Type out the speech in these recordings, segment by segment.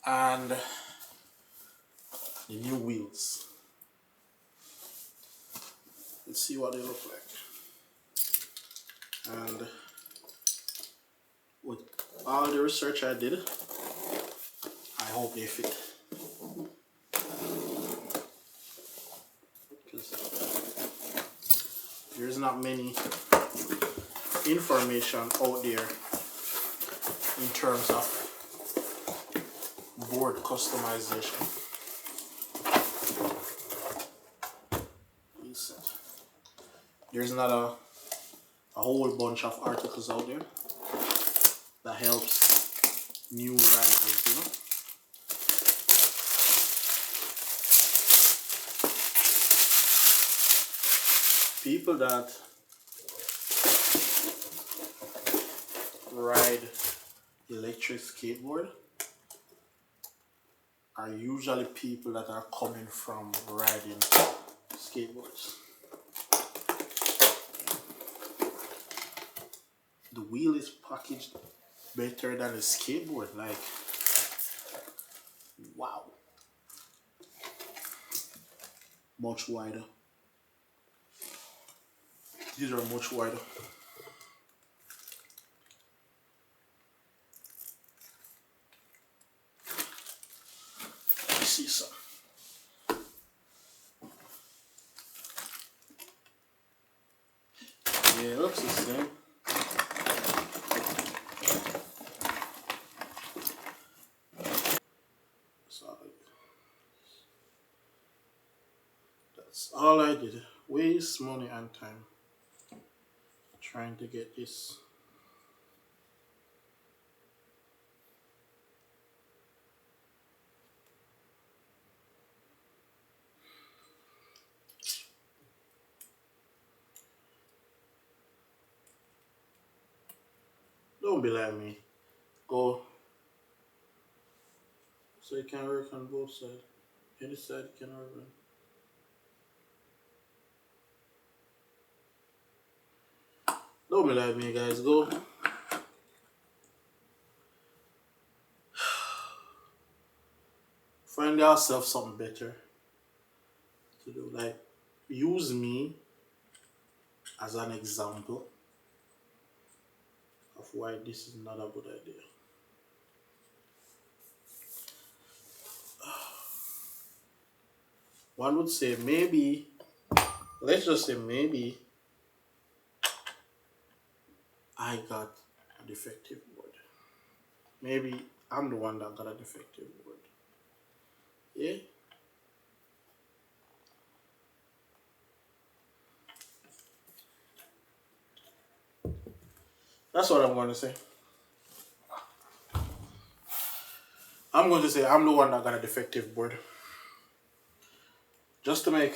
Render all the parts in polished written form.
and the new wheels. Let's see what they look like. And with all the research I did, I hope they fit. Because there's not many information out there in terms of board customization. There's not a whole bunch of articles out there that helps new riders, you know. People that ride electric skateboard are usually people that are coming from riding skateboards. The wheel is packaged better than a skateboard, like, wow. Much wider. These are much wider. I see some. Yeah, it looks the same. That's all I did. Waste money and time trying to get this. Don't be like me. Go so it can work on both sides. Any side it can work on. Don't be like me, guys. Go. Find yourself something better to do. Like, use me as an example of why this is not a good idea. One would say maybe, let's just say maybe I got a defective board. Maybe I'm the one that got a defective board. Yeah? That's what I'm going to say. I'm going to say I'm the one that got a defective board. Just to make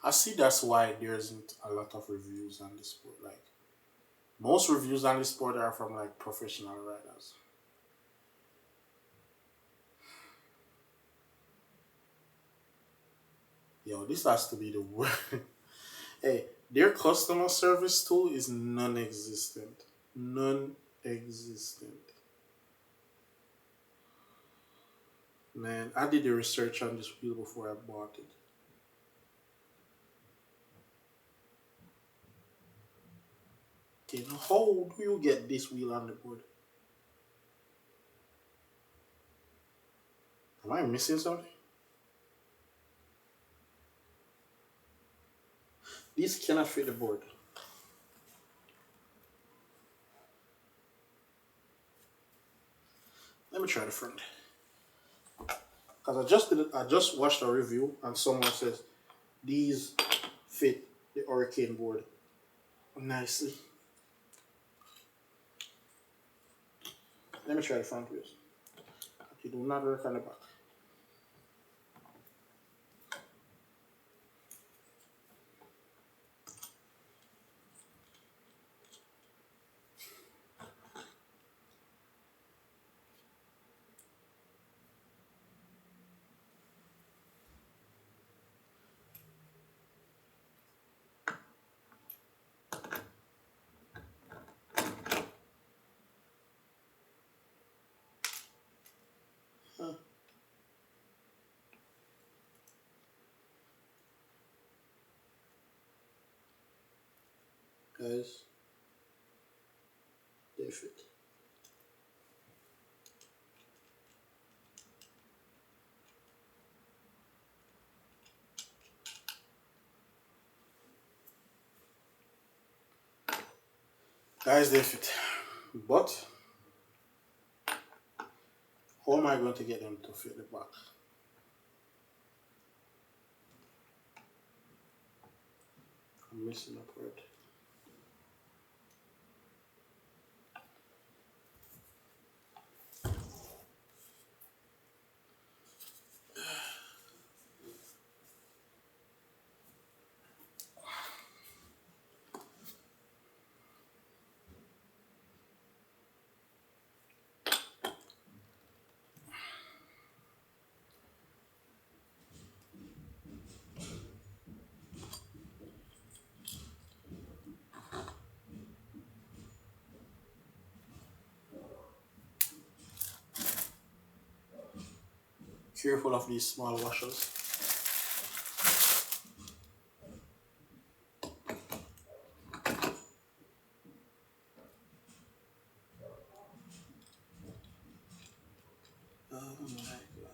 I see that's why there isn't a lot of reviews on this sport. Like, most reviews on this sport are from like professional riders. Yo, this has to be the worst. Hey, their customer service tool is non-existent. Non-existent. Man, I did the research on this wheel before I bought it. Okay, now how do you get this wheel on the board? Am I missing something? These cannot fit the board. Let me try the front. Because I just watched a review and someone says these fit the Hurricane board nicely. Let me try the front wheels. They do not work on the back. guys, they fit. Guys, they fit. But how am I going to get them to fit the back? I'm missing a part. Careful of these small washers. Oh my god.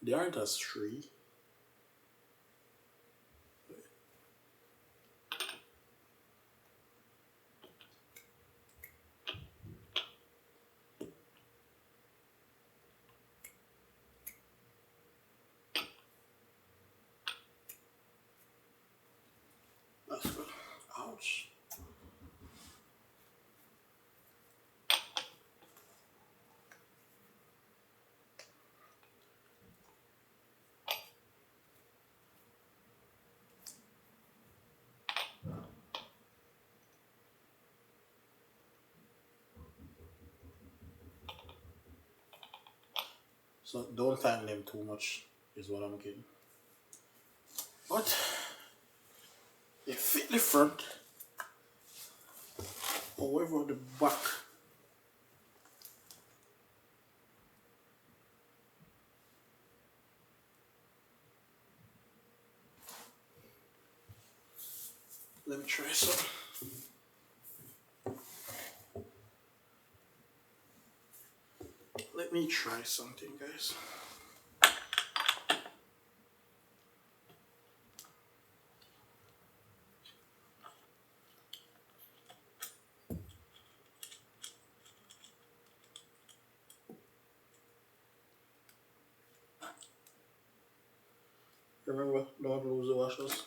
They aren't as free. That's good. Ouch. So don't tighten them too much is what I'm getting. But they fit the front. However, the back, let me try some. Let me try something, guys. Remember, don't lose the washers.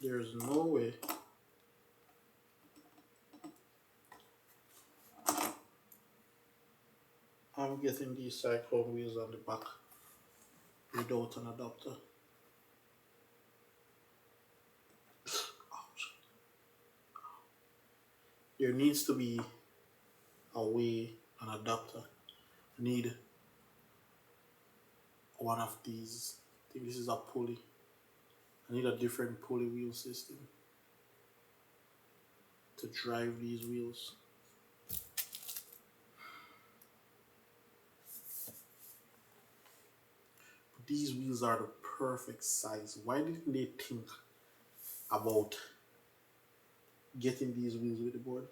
There's no way I'm getting these cyclone wheels on the back without an adapter. Ouch. There needs to be a way, an adapter. I need one of these. I think this is a pulley. I need a different pulley wheel system to drive these wheels. these wheels are the perfect size. Why didn't they think about getting these wheels with the board?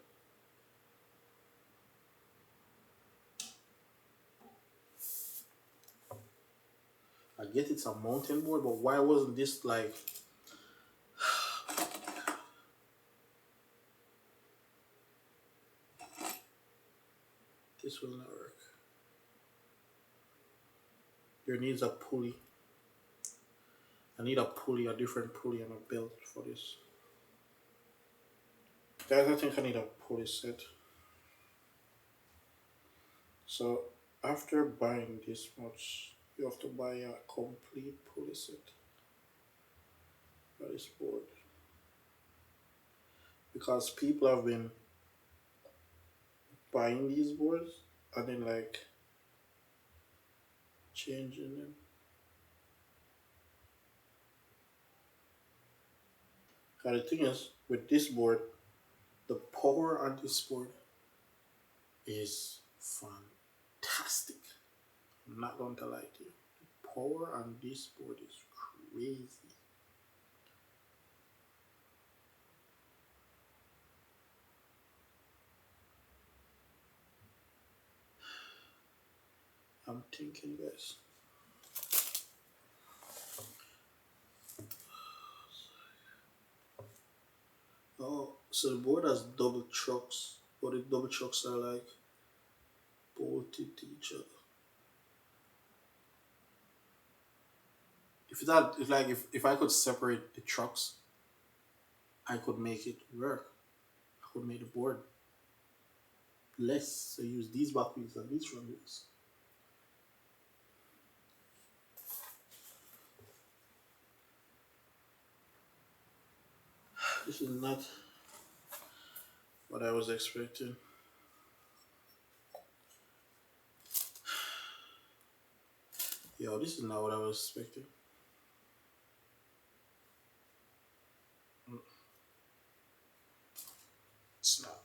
I get it's a mountain board, but why wasn't this like this will not work? There needs a pulley. I need a pulley, a different pulley and a belt for this. Guys, I think I need a pulley set. So after buying this much, you have to buy a complete pulley set for this board. Because people have been buying these boards and then like changing them. And the thing is, with this board, the power on this board is fantastic. I'm not going to lie to you. The power on this board is crazy. I'm thinking, guys. Oh, so the board has double trucks, but the double trucks are like bolted to each other. If that, if like, if I could separate the trucks, I could make it work. I could make the board less. So use these back wheels and these front wheels. This is not what I was expecting. Yo, this is not what I was expecting. It's not.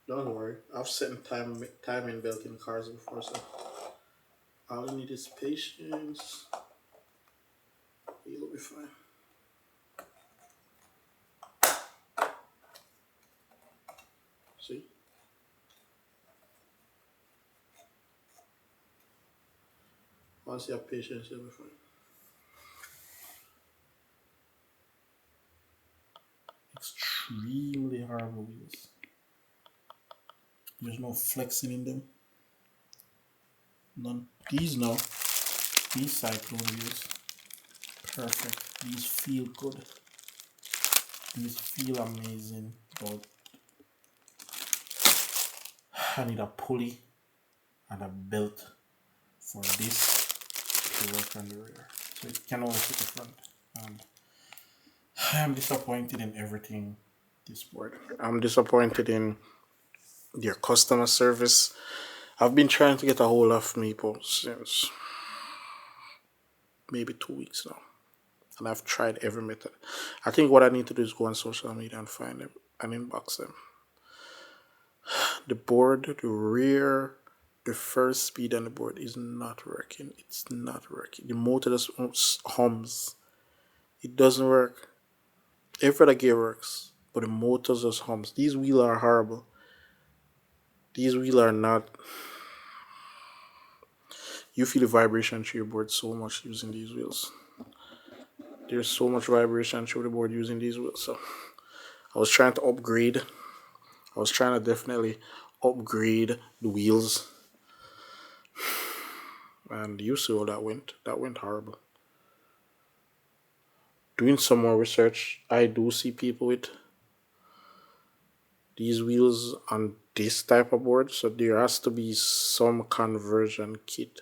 Don't worry. I've set timing belt in cars before, so all you need is patience. You'll be fine. See? Once you have patience, you'll be fine. Extremely horrible wheels. There's no flexing in them. None. These no. These cyclone wheels. Perfect. These feel good. These feel amazing. But I need a pulley and a belt for this to work on the rear. So it can only fit the front. And I am disappointed in everything this board. I'm disappointed in their customer service. I've been trying to get a hold of MEEPO since maybe 2 weeks now. And I've tried every method. I think what I need to do is go on social media and find them and inbox them. The board, the rear, the first speed on the board is not working. It's not working. The motor just hums. It doesn't work. Every other gear works, but the motor just hums. These wheels are horrible. These wheels are not. You feel the vibration through your board so much using these wheels. There's so much vibration through the board using these wheels. So I was trying to upgrade. I was trying to definitely upgrade the wheels. And you see how that went. That went horrible. Doing some more research, I do see people with these wheels on this type of board, so there has to be some conversion kit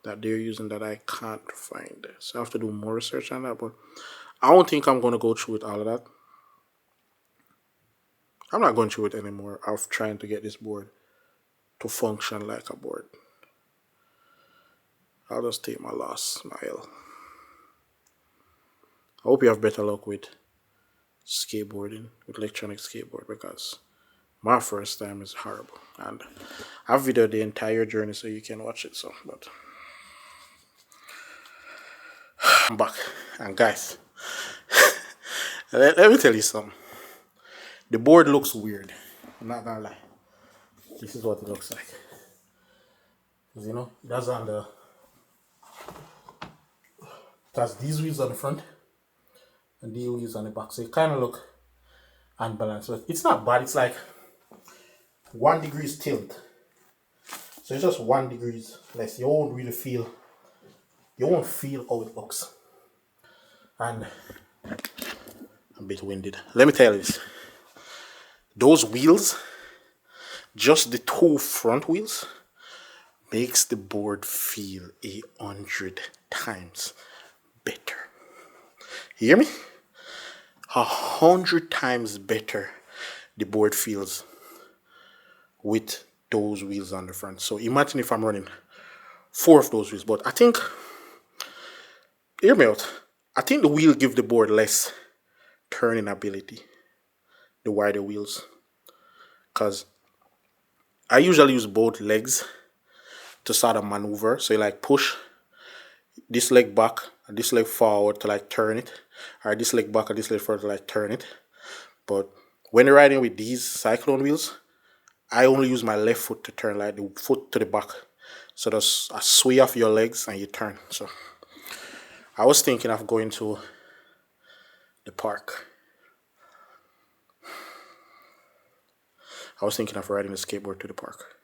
that they're using that I can't find. So I have to do more research on that, but I don't think I'm going to go through with all of that. I'm not going through it anymore of trying to get this board to function like a board. I'll just take my loss, my L. I hope you have better luck with skateboarding, with electronic skateboard, because my first time is horrible. And I've videoed the entire journey so you can watch it. So, but I'm back. And guys, let me tell you something. The board looks weird. I'm not gonna lie. This is what it looks like. You know, it has these wheels on the front and these wheels on the back. So it kind of look unbalanced. But it's not bad. It's like 1 degree tilt. So it's just 1 degree less. You won't feel how it looks. And I'm a bit winded. Let me tell you this. Those wheels, just the two front wheels, makes the board feel 100 times better. You hear me? 100 times better the board feels with those wheels on the front. So imagine if I'm running 4 of those wheels. But I think, hear me out, I think the wheel give the board less turning ability, the wider wheels. Because I usually use both legs to sort of maneuver. So you like push this leg back and this leg forward to like turn it, or this leg back and this leg forward to like turn it. But when you're riding with these cyclone wheels, I only use my left foot to turn, like the foot to the back. So there's a sway off your legs and you turn. So I was thinking of going to the park. I was thinking of riding a skateboard to the park.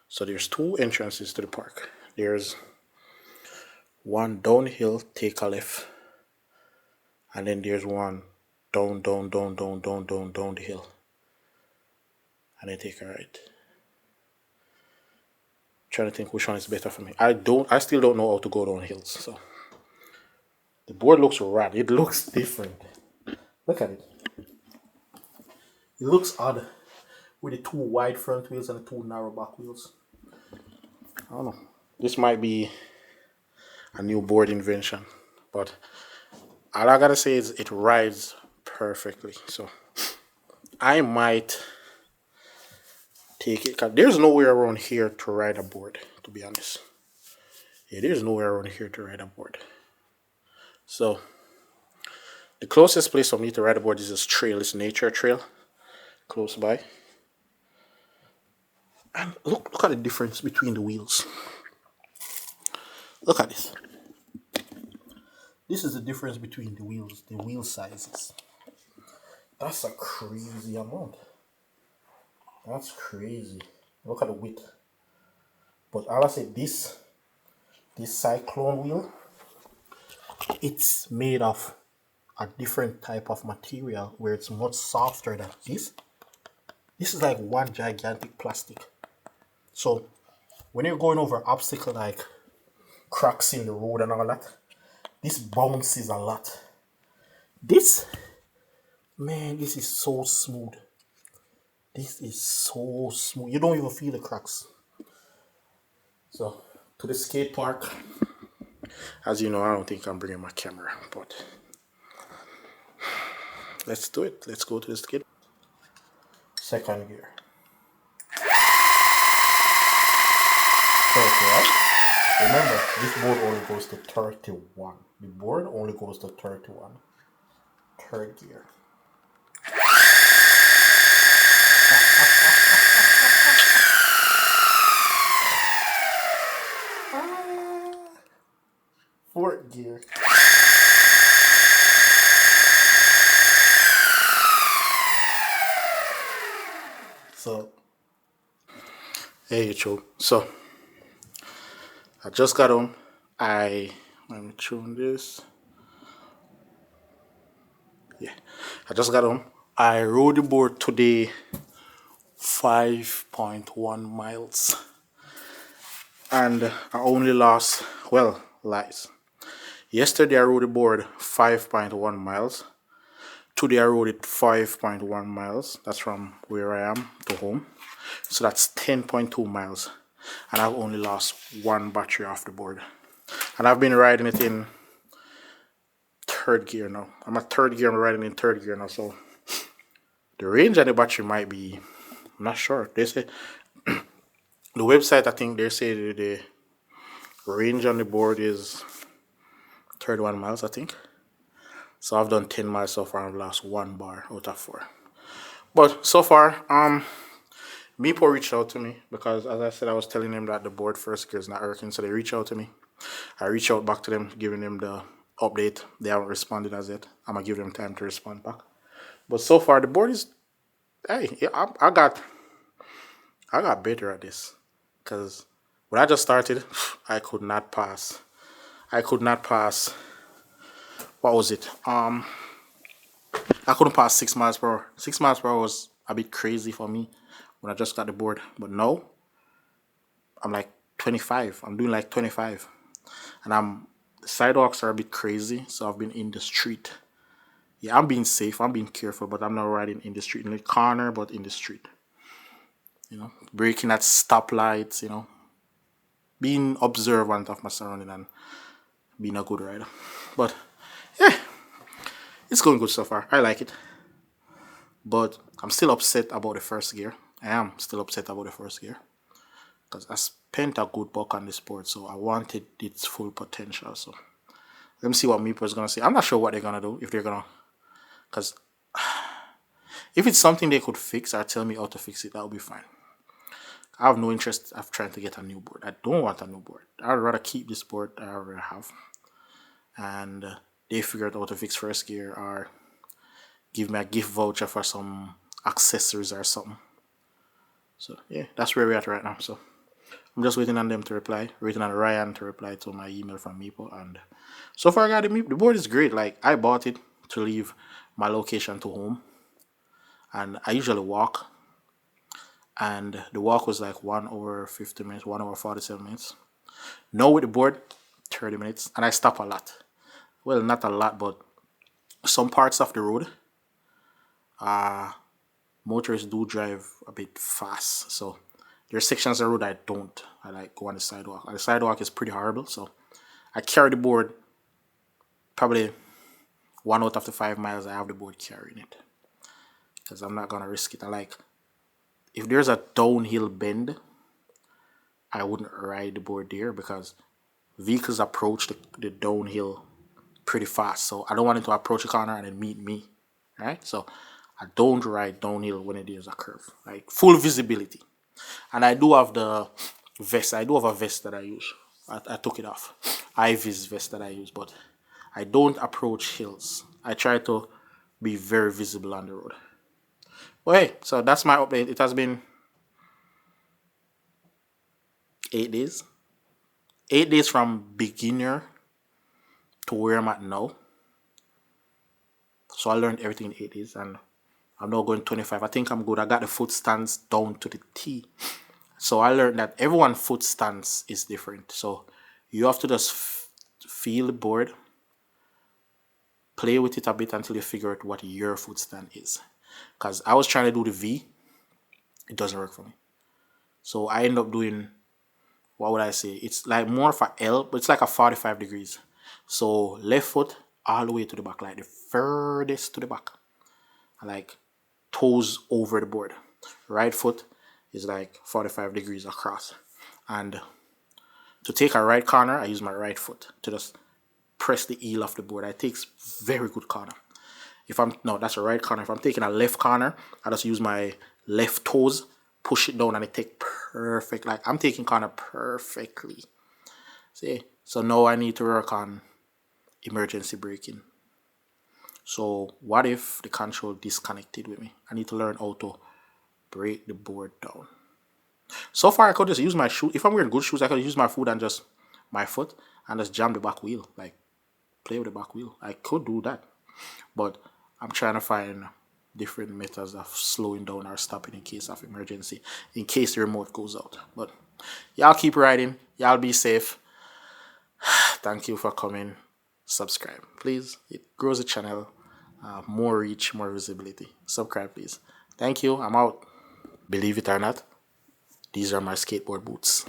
So there's 2 entrances to the park. There's one downhill, take a left. And then there's one down the hill. And then take a right. Trying to think which one is better for me. I still don't know how to go down hills. So the board looks rad. It looks different. Look at it. It looks odd with the 2 wide front wheels and the 2 narrow back wheels. I don't know. This might be a new board invention, but all I gotta say is it rides perfectly. So I might take it, because there's nowhere around here to ride a board, to be honest. Yeah, there's nowhere around here to ride a board. So the closest place for me to ride a board is this trail, this nature trail close by. And look at the difference between the wheels. Look at this. This is the difference between the wheels, the wheel sizes. That's a crazy amount. That's crazy. Look at the width. But all I say, this cyclone wheel, it's made of a different type of material where it's much softer than this. This is like one gigantic plastic. So when you're going over obstacle like cracks in the road and all that, this bounces a lot. This, man, this is so smooth. This is so smooth. You don't even feel the cracks. So to the skate park, as you know, I don't think I'm bringing my camera, but let's do it. Let's go to the skate. Second gear. 30, right? Remember, this board only goes to 31. The board only goes to 31. Third gear. Fourth gear. So, hey YouTube. So, I just got home. Let me tune this. Yeah, I just got home. I rode the board today 5.1 miles, and I only lost, well, lies. Yesterday I rode the board 5.1 miles. Today I rode it 5.1 miles. That's from where I am to home. So that's 10.2 miles. And I've only lost one battery off the board. And I've been riding it in third gear now. I'm at third gear, I'm riding in third gear now. So the range of the battery might be, I'm not sure. They say, the website, I think they say the range on the board is 31 miles, I think. So I've done 10 miles so far. I've lost one bar out of 4. But so far, MEEPO reached out to me because, as I said, I was telling them that the board first gear is not working. So they reached out to me. I reached out back to them, giving them the update. They haven't responded as yet. I'm gonna give them time to respond back. But so far, the board is. Hey, yeah, I got better at this because when I just started, I could not pass. I could not pass. What was it? I couldn't pass 6 miles per hour. 6 miles per hour was a bit crazy for me when I just got the board. But now I'm like 25. I'm doing like 25, and the sidewalks are a bit crazy. So I've been in the street. Yeah, I'm being safe. I'm being careful, but I'm not riding in the street in the corner, but in the street. Braking at stoplights. Being observant of my surrounding and being a good rider. But yeah, it's going good so far. I like it. But I'm still upset about the first gear. I am still upset about the first gear because I spent a good buck on the sport, so I wanted its full potential. So let me see what MEEPO is gonna say. I'm not sure what they're gonna do, if they're gonna, because if it's something they could fix or tell me how to fix it, that'll be fine. I have no interest of trying to get a new board. I don't want a new board. I'd rather keep this board I already have, and they figure out how to fix first gear or give me a gift voucher for some accessories or something. So yeah, that's where we're at right now. So I'm just waiting on them to reply, waiting on Ryan to reply to my email from MEEPO. And so far I got the MEEPO. The board is great. Like, I bought it to leave my location to home, and I usually walk, and the walk was like 1 hour 50 minutes, 1 hour 47 minutes. Now with the board, 30 minutes, and I stop a lot. Well, not a lot, but some parts of the road, motorists do drive a bit fast. So there's sections of the road I don't. I like go on the sidewalk. And the sidewalk is pretty horrible. So I carry the board probably 1 out of the 5 miles I have the board carrying it. Because I'm not gonna risk it. I like, if there's a downhill bend, I wouldn't ride the board there because vehicles approach the downhill pretty fast. So I don't want it to approach the corner and then meet me. Right? So I don't ride downhill when it is a curve. Like, full visibility. And I do have the vest. I do have a vest that I use. I took it off. Ivy's vest that I use, but I don't approach hills. I try to be very visible on the road. Well, hey, so that's my update. It has been 8 days. 8 days from beginner to where I'm at now. So I learned everything in 8 days, and I'm now going 25. I think I'm good. I got the foot stance down to the T. So I learned that everyone's foot stance is different. So you have to just feel the board, play with it a bit until you figure out what your foot stand is. Because I was trying to do the V, it doesn't work for me. So I end up doing, what would I say? It's like more of a L, but it's like a 45 degrees. So left foot all the way to the back, like the furthest to the back. Like toes over the board. Right foot is like 45 degrees across. And to take a right corner, I use my right foot to just press the heel of the board. I take very good corner. No, that's a right corner. If I'm taking a left corner, I just use my left toes, push it down, and it take perfect. Like, I'm taking corner perfectly. See? So now I need to work on emergency braking. So what if the control disconnected with me? I need to learn how to break the board down. So far, I could just use my shoe. If I'm wearing good shoes, I could use my foot and just jam the back wheel, like play with the back wheel. I could do that, but I'm trying to find different methods of slowing down or stopping in case of emergency, in case the remote goes out. But y'all keep riding. Y'all be safe. Thank you for coming. Subscribe, please. It grows the channel. More reach, more visibility. Subscribe, please. Thank you. I'm out. Believe it or not, these are my skateboard boots.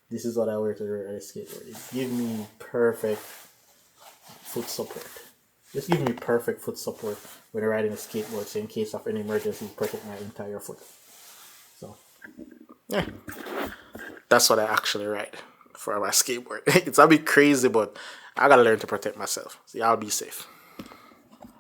This is what I wear to ride a skateboard. It gives me perfect foot support. Just give me perfect foot support when riding a skateboard, so in case of any emergency, protect my entire foot. So, yeah, that's what I actually ride for my skateboard. It's a bit crazy, but I gotta learn to protect myself. So y'all be safe.